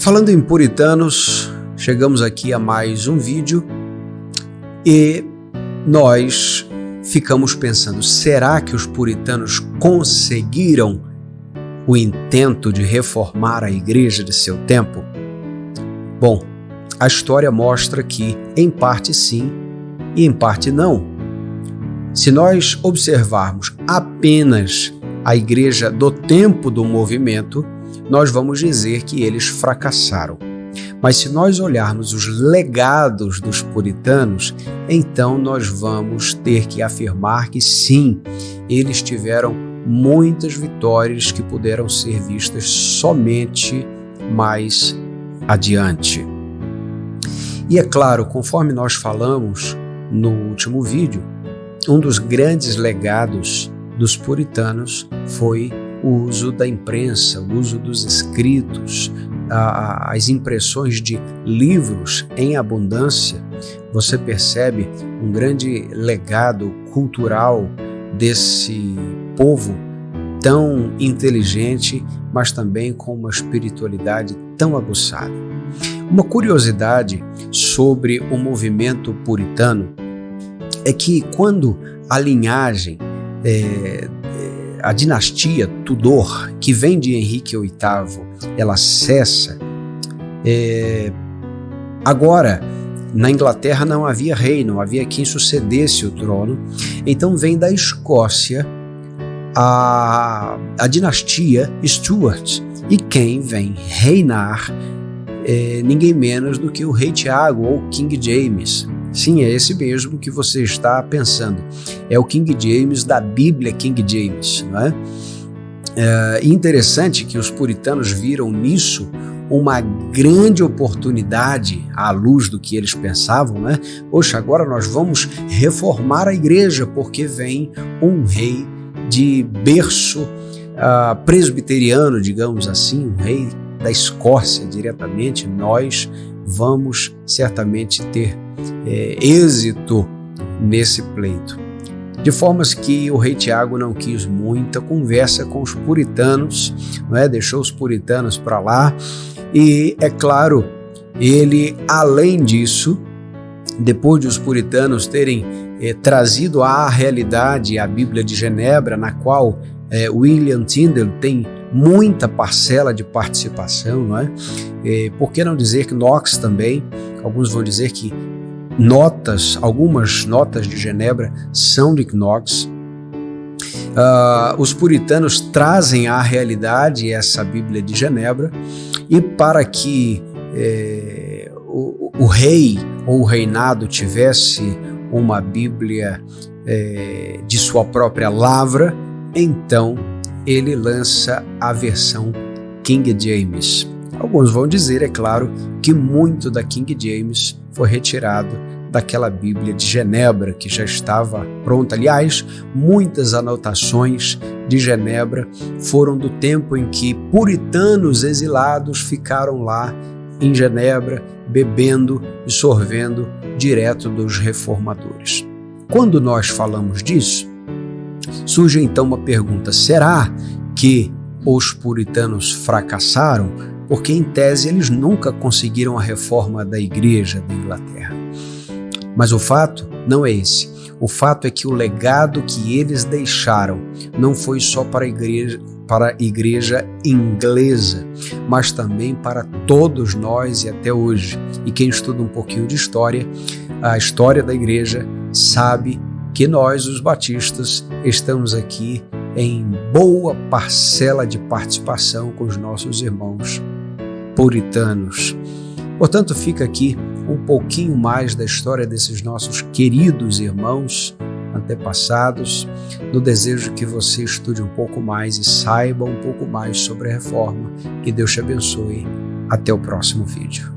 Falando em puritanos, chegamos aqui a mais um vídeo e nós ficamos pensando, será que os puritanos conseguiram o intento de reformar a igreja de seu tempo? Bom, a história mostra que em parte sim e em parte não. Se nós observarmos apenas a igreja do tempo do movimento, nós vamos dizer que eles fracassaram. Mas se nós olharmos os legados dos puritanos, então nós vamos ter que afirmar que sim, eles tiveram muitas vitórias que puderam ser vistas somente mais adiante. E é claro, conforme nós falamos no último vídeo, um dos grandes legados dos puritanos foi o uso da imprensa, o uso dos escritos, as impressões de livros em abundância. Você percebe um grande legado cultural desse povo tão inteligente, mas também com uma espiritualidade tão aguçada. Uma curiosidade sobre o movimento puritano é que quando a linhagem, a dinastia Tudor, que vem de Henrique VIII, ela cessa, agora na Inglaterra não havia rei, não havia quem sucedesse o trono, então vem da Escócia a dinastia Stuart, e quem vem reinar ninguém menos do que o rei Tiago ou King James. Sim, é esse mesmo que você está pensando. É o King James da Bíblia King James, não é? Interessante que os puritanos viram nisso uma grande oportunidade à luz do que eles pensavam, né? Poxa, agora nós vamos reformar a igreja porque vem um rei de berço presbiteriano, digamos assim, um rei da Escócia diretamente. Nós vamos certamente ter êxito nesse pleito. De formas que o rei Tiago não quis muita conversa com os puritanos, não é? Deixou os puritanos para lá e, é claro, ele, além disso, depois de os puritanos terem trazido à realidade a Bíblia de Genebra, na qual William Tyndale tem muita parcela de participação, não é? Por que não dizer que Knox também? Alguns vão dizer que algumas notas de Genebra são de Knox. Os puritanos trazem à realidade essa Bíblia de Genebra, e para que o rei ou o reinado tivesse uma Bíblia de sua própria lavra, então ele lança a versão King James. Alguns vão dizer, é claro, que muito da King James foi retirado daquela Bíblia de Genebra que já estava pronta. Aliás, muitas anotações de Genebra foram do tempo em que puritanos exilados ficaram lá em Genebra, bebendo e sorvendo direto dos reformadores. Quando nós falamos disso, surge então uma pergunta: será que os puritanos fracassaram? Porque, em tese, eles nunca conseguiram a reforma da igreja da Inglaterra. Mas o fato não é esse. O fato é que o legado que eles deixaram não foi só para a igreja inglesa, mas também para todos nós e até hoje. E quem estuda um pouquinho de história, a história da igreja, sabe que nós, os batistas, estamos aqui em boa parcela de participação com os nossos irmãos puritanos. Portanto, fica aqui um pouquinho mais da história desses nossos queridos irmãos antepassados, no desejo que você estude um pouco mais e saiba um pouco mais sobre a reforma. Que Deus te abençoe. Até o próximo vídeo.